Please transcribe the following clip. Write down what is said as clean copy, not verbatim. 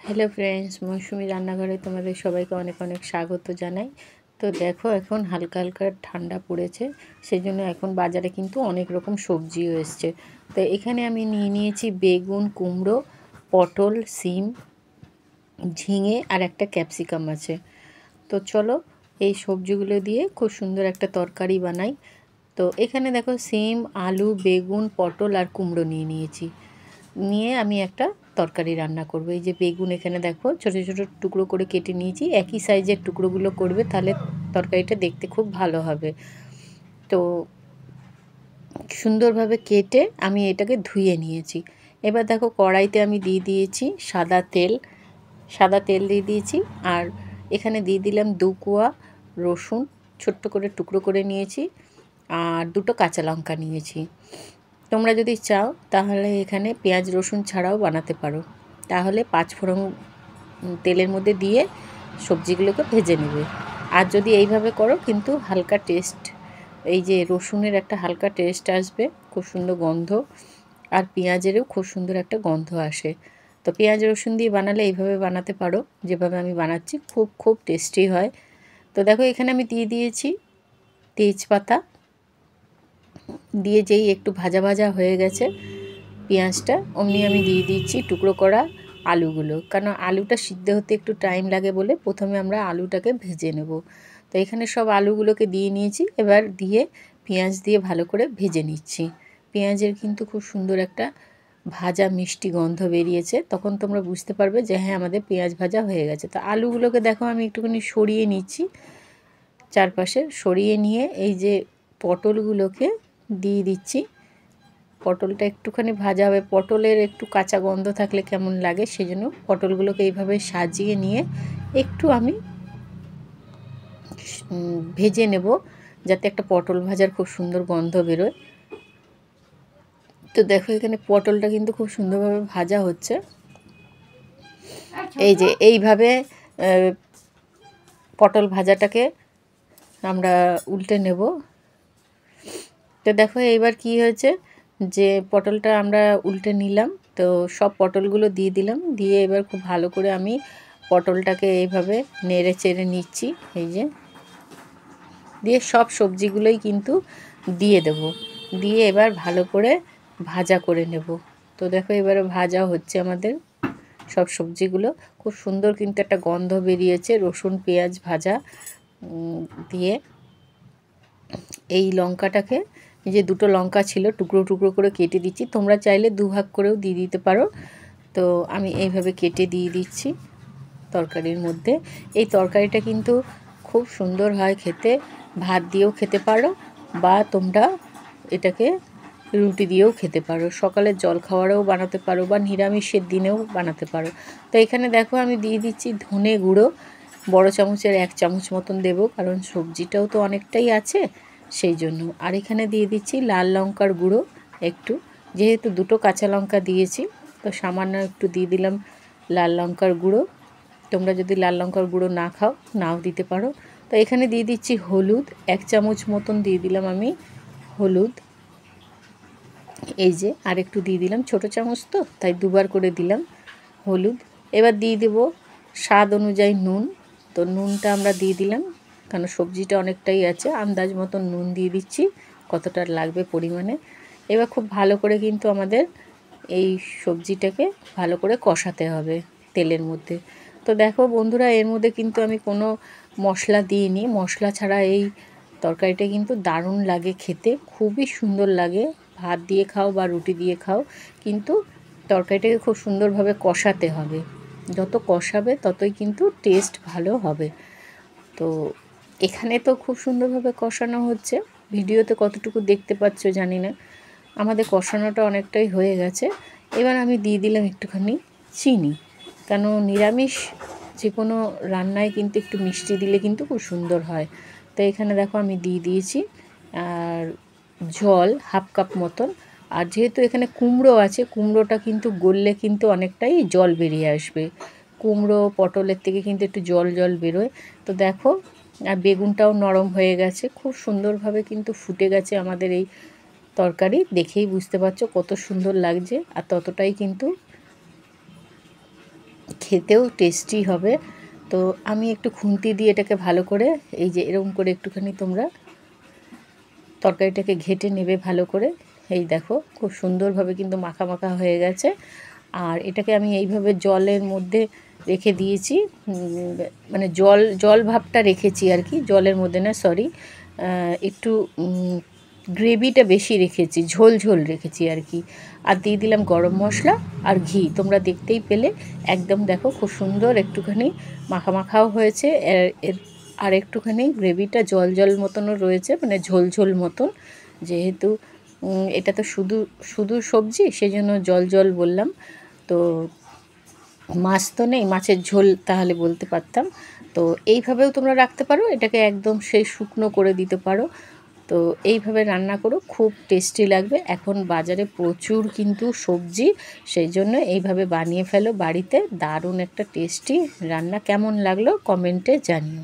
Hello friends, মৌসুমি রান্নাঘরে তোমাদের সবাইকে অনেক অনেক স্বাগত জানাই। তো দেখো, এখন হালকা হালকা ঠান্ডা পড়েছে, সেই জন্য এখন বাজারে কিন্তু অনেক রকম সবজিও এসছে। তো এখানে আমি নিয়ে নিয়েছি বেগুন, কুমড়ো, পটল, সিম, ঝিঙে আর একটা ক্যাপসিকাম আছে। তো চলো এই সবজিগুলো দিয়ে খুব সুন্দর একটা তরকারি বানাই। তো এখানে দেখো, সিম, আলু, বেগুন, পটল আর কুমড়ো নিয়েছি। নিয়ে আমি একটা তরকারি রান্না করব। এই যে বেগুন এখানে দেখো ছোট ছোট টুকরো করে কেটে নিয়েছি, একই সাইজের টুকরোগুলো করবে, তাহলে তরকারিটা দেখতে খুব ভালো হবে। তো সুন্দরভাবে কেটে আমি এটাকে ধুয়ে নিয়েছি। এবার দেখো, কড়াইতে আমি দিয়ে দিয়েছি সাদা তেল দিয়ে দিয়েছি। আর এখানে দিয়ে দিলাম 2 কোয়া রসুন, ছোট্ট করে টুকরো করে নিয়েছি। আর 2টো কাঁচা লঙ্কা নিয়েছি। তোমরা যদি চাও তাহলে এখানে পেঁয়াজ রসুন ছাড়াও বানাতে পারো। তাহলে 5 ফোড়ন তেলের মধ্যে দিয়ে সবজিগুলোকে ভেজে নেবে। আর যদি এইভাবে করো কিন্তু হালকা টেস্ট, এই যে রসুনের একটা হালকা টেস্ট আসবে, খুব সুন্দর গন্ধ। আর পেঁয়াজেরও খুব সুন্দর একটা গন্ধ আসে। তো পেঁয়াজ রসুন দিয়ে বানালে এইভাবে বানাতে পারো, যেভাবে আমি বানাচ্ছি, খুব খুব টেস্টি হয়। তো দেখো, এখানে আমি দিয়ে দিয়েছি তেজপাতা। দিয়ে যেই একটু ভাজা ভাজা হয়ে গেছে পেঁয়াজটা, অমনি আমি দিয়ে দিচ্ছি টুকরো করা আলুগুলো। কারণ আলুটা সিদ্ধ হতে একটু টাইম লাগে বলে প্রথমে আমরা আলুটাকে ভেজে নেব। তো এখানে সব আলুগুলোকে দিয়ে নিয়েছি, এবার দিয়ে পেঁয়াজ দিয়ে ভালো করে ভেজে নিচ্ছি। পেঁয়াজের কিন্তু খুব সুন্দর একটা ভাজা মিষ্টি গন্ধ বেরিয়েছে, তখন তোমরা বুঝতে পারবে যে হ্যাঁ, আমাদের পেঁয়াজ ভাজা হয়ে গেছে। তো আলুগুলোকে দেখো আমি একটুখানি সরিয়ে নিচ্ছি, চারপাশে সরিয়ে নিয়ে এই যে পটলগুলোকে দিয়ে দিচ্ছি। পটলটা একটুখানি ভাজা হবে, পটলের একটু কাঁচা গন্ধ থাকলে কেমন লাগে, সেই জন্য পটলগুলোকে এইভাবে সাজিয়ে নিয়ে একটু আমি ভেজে নেব, যাতে একটা পটল ভাজার খুব সুন্দর গন্ধ বেরোয়। তো দেখো, এখানে পটলটা কিন্তু খুব সুন্দরভাবে ভাজা হচ্ছে। এই যে এইভাবে পটল ভাজাটাকে আমরা উল্টে নেব। তো দেখো এইবার কি হয়েছে, যে পটলটা আমরা উল্টে নিলাম। তো সব পটলগুলো দিয়ে দিলাম, দিয়ে এবার খুব ভালো করে আমি পটলটাকে এইভাবে নেড়ে চেড়ে নিচ্ছি। এই যে দিয়ে সব সবজিগুলোই কিন্তু দিয়ে দেব, দিয়ে এবার ভালো করে ভাজা করে নেব। তো দেখো, এবারে ভাজা হচ্ছে আমাদের সব সবজিগুলো, খুব সুন্দর কিন্তু একটা গন্ধ বেরিয়েছে রসুন পেঁয়াজ ভাজা দিয়ে। এই লঙ্কাটাকে, যে 2টো লঙ্কা ছিল টুকরো টুকরো করে কেটে দিচ্ছি, তোমরা চাইলে 2 ভাগ করেও দিয়ে দিতে পারো। তো আমি এইভাবে কেটে দিয়ে দিচ্ছি তরকারির মধ্যে। এই তরকারিটা কিন্তু খুব সুন্দর হয় খেতে, ভাত দিয়েও খেতে পারো, বা তোমরা এটাকে রুটি দিয়েও খেতে পারো, সকালের জলখাবারেও বানাতে পারো, বা নিরামিষের দিনেও বানাতে পারো। তো এখানে দেখো আমি দিয়ে দিচ্ছি ধনে গুঁড়ো, বড় চামচের 1 চামচ মতন দেবো, কারণ সবজিটাও তো অনেকটাই আছে সেই জন্য। আর এখানে দিয়ে দিচ্ছি লাল লঙ্কার গুঁড়ো একটু, যেহেতু 2টো কাঁচা লঙ্কা দিয়েছি তো সামান্য একটু দিয়ে দিলাম লাল লঙ্কার গুঁড়ো। তোমরা যদি লাল লঙ্কার গুঁড়ো না খাও, নাও দিতে পারো। তো এখানে দিয়ে দিচ্ছি হলুদ, 1 চামচ মতন দিয়ে দিলাম আমি হলুদ। এই যে আর একটু দিয়ে দিলাম, ছোটো চামচ তো তাই 2বার করে দিলাম হলুদ। এবার দিয়ে দেব স্বাদ অনুযায়ী নুন। তো নুনটা আমরা দিয়ে দিলাম, কারণ সবজিটা অনেকটাই আছে, আন্দাজ মতন নুন দিয়ে দিচ্ছি কতটা লাগবে পরিমাণে। এবার খুব ভালো করে কিন্তু আমাদের এই সবজিটাকে ভালো করে কষাতে হবে তেলের মধ্যে। তো দেখো বন্ধুরা, এর মধ্যে কিন্তু আমি কোনো মশলা দিইনি, মশলা ছাড়া এই তরকারিটা কিন্তু দারুণ লাগে খেতে, খুবই সুন্দর লাগে। ভাত দিয়ে খাও বা রুটি দিয়ে খাও, কিন্তু তরকারিটাকে খুব সুন্দরভাবে কষাতে হবে, যত কষাবে ততই কিন্তু টেস্ট ভালো হবে। তো এখানে তো খুব সুন্দরভাবে কষানো হচ্ছে, ভিডিওতে কতটুকু দেখতে পাচ্ছ জানি না। আমাদের কষানোটা অনেকটাই হয়ে গেছে। এবার আমি দিয়ে দিলাম একটুখানি চিনি, কেন নিরামিষ যে কোনো রান্নায় কিন্তু একটু মিষ্টি দিলে কিন্তু খুব সুন্দর হয়। তো এখানে দেখো আমি দিয়ে দিয়েছি আর জল 1/2 কাপ মতন। আর যেহেতু এখানে কুমড়ো আছে, কুমড়োটা কিন্তু গললে কিন্তু অনেকটাই জল বেরিয়ে আসবে, কুমড়ো পটলের থেকে কিন্তু একটু জল জল বেরোয়। তো দেখো, আর বেগুনটাও নরম হয়ে গেছে, খুব সুন্দরভাবে কিন্তু ফুটে গেছে আমাদের এই তরকারি। দেখেই বুঝতে পারছো কত সুন্দর লাগছে, আর ততটাই কিন্তু খেতেও টেস্টি হবে। তো আমি একটু খুন্তি দিয়ে এটাকে ভালো করে এই যে এরকম করে একটুখানি তোমরা তরকারিটাকে ঘেটে নেবে ভালো করে। এই দেখো খুব সুন্দরভাবে কিন্তু মাখা মাখা হয়ে গেছে। আর এটাকে আমি এইভাবে জলের মধ্যে রেখে দিয়েছি, মানে জল জল ভাবটা রেখেছি আর কি, জলের মধ্যে না, সরি, একটু গ্রেভিটা বেশি রেখেছি, ঝোল ঝোল রেখেছি আর কি। আর দিয়ে দিলাম গরম মশলা আর ঘি, তোমরা দেখতেই পেলে একদম দেখো খুব সুন্দর একটুখানি মাখা মাখাও হয়েছে। এর আর একটুখানি গ্রেভিটা জল জল মতনও রয়েছে, মানে ঝোল ঝোল মতন, যেহেতু এটা তো শুধু শুধু সবজি সেই জন্য জল জল বললাম। তো মাছ তো নেই, মাছের ঝোল তাহলে বলতে পারতাম। তো এইভাবেও তোমরা রাখতে পারো, এটাকে একদম সেই শুকনো করে দিতে পারো। তো এইভাবে রান্না করো, খুব টেস্টি লাগবে। এখন বাজারে প্রচুর কিন্তু সবজি, সেই জন্য এইভাবে বানিয়ে ফেলো বাড়িতে, দারুণ একটা টেস্টি রান্না। কেমন লাগলো কমেন্টে জানিও।